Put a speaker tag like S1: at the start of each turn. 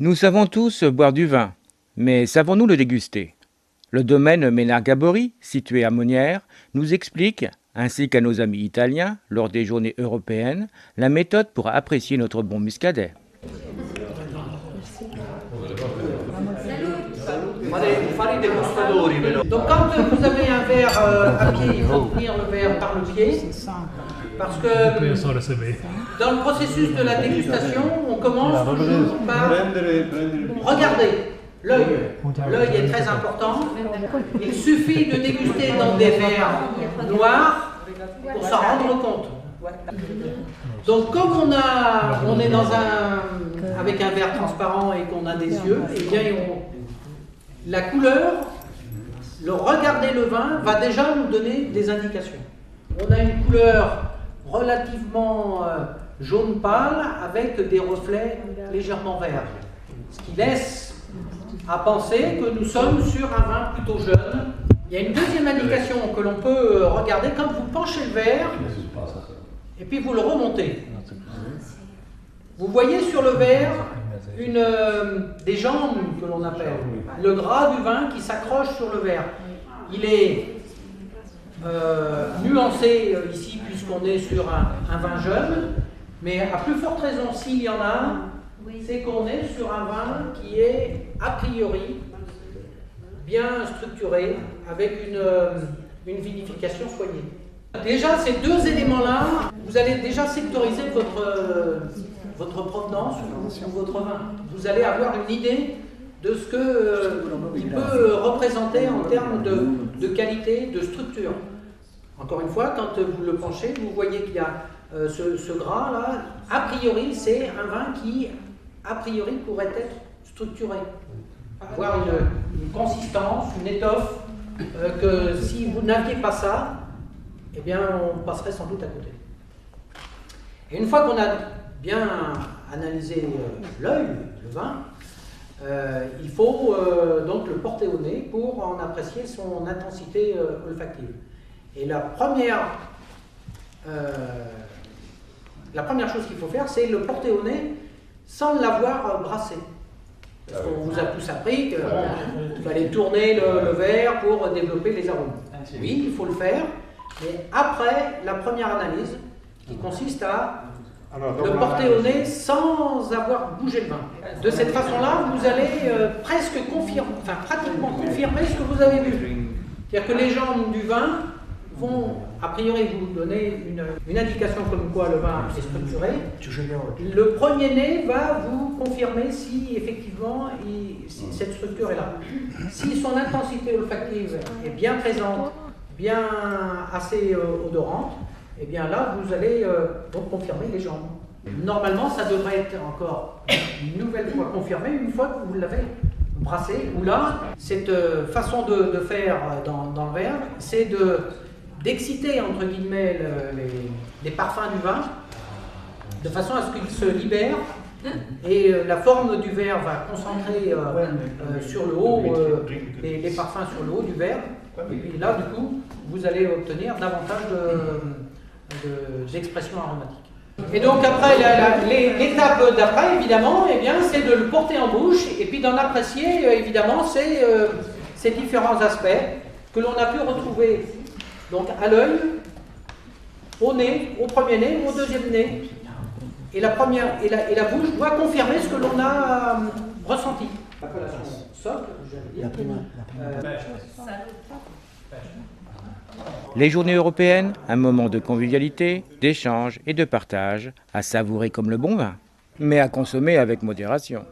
S1: Nous savons tous boire du vin, mais savons-nous le déguster? Le domaine Menargabori, situé à Monnières, nous explique, ainsi qu'à nos amis italiens, lors des journées européennes, la méthode pour apprécier notre bon muscadet.
S2: Donc quand vous avez un verre à pied, il faut tenir le verre par le pied, parce que dans le processus de la dégustation, on commence toujours par regarder l'œil. L'œil est très important. Il suffit de déguster dans des verres noirs pour s'en rendre compte. Donc comme on est avec un verre transparent et qu'on a des yeux, eh bien la couleur, le regarder le vin va déjà nous donner des indications. On a une couleur relativement jaune pâle avec des reflets légèrement verts, ce qui laisse à penser que nous sommes sur un vin plutôt jeune. Il y a une deuxième indication que l'on peut regarder quand vous penchez le verre et puis vous le remontez. Vous voyez sur le verre des jambes que l'on appelle, le gras du vin qui s'accroche sur le verre. Il est nuancé ici puisqu'on est sur un vin jeune, mais à plus forte raison s'il y en a, c'est qu'on est sur un vin qui est a priori bien structuré avec une vinification soignée. Déjà ces deux éléments-là, vous allez déjà sectoriser votre provenance ou votre vin. Vous allez avoir une idée de ce qu'il peut représenter en termes de qualité, de structure. Encore une fois, quand vous le penchez, vous voyez qu'il y a ce gras-là. A priori, c'est un vin qui, a priori, pourrait être structuré. Avoir une consistance, une étoffe, que si vous n'aviez pas ça, eh bien, on passerait sans doute à côté. Et une fois qu'on a bien analysé l'œil, le vin, il faut donc le porter au nez pour en apprécier son intensité olfactive. Et la première chose qu'il faut faire, c'est le porter au nez sans l'avoir brassé. Parce qu'on vous a tous appris qu'il fallait tourner le verre pour développer les arômes. Oui, il faut le faire, mais après la première analyse, qui consiste à le porter au nez sans avoir bougé le vin. De cette façon-là, vous allez pratiquement confirmer ce que vous avez vu. C'est-à-dire que les jambes du vin vont, a priori, vous donner une indication comme quoi le vin est structuré. Le premier nez va vous confirmer si effectivement si cette structure est là. Si son intensité olfactive est bien présente, bien assez odorante, et bien là, vous allez donc confirmer les jambes. Normalement, ça devrait être encore une nouvelle fois confirmé une fois que vous l'avez brassé. Ou là, cette façon de faire dans le verre, c'est d'exciter entre guillemets les parfums du vin, de façon à ce qu'ils se libèrent. Et la forme du verre va concentrer sur le haut, les parfums sur le haut du verre. Et puis là, du coup, vous allez obtenir davantage d'expression aromatique. Et donc après, l'étape d'après, évidemment, eh bien, c'est de le porter en bouche et puis d'en apprécier, évidemment, ces différents aspects que l'on a pu retrouver donc à l'œil, au nez, au premier nez ou au deuxième nez. Et la bouche doit confirmer ce que l'on a ressenti. L'appellation socle, j'allais dire.
S1: Les journées européennes, un moment de convivialité, d'échange et de partage, à savourer comme le bon vin, mais à consommer avec modération.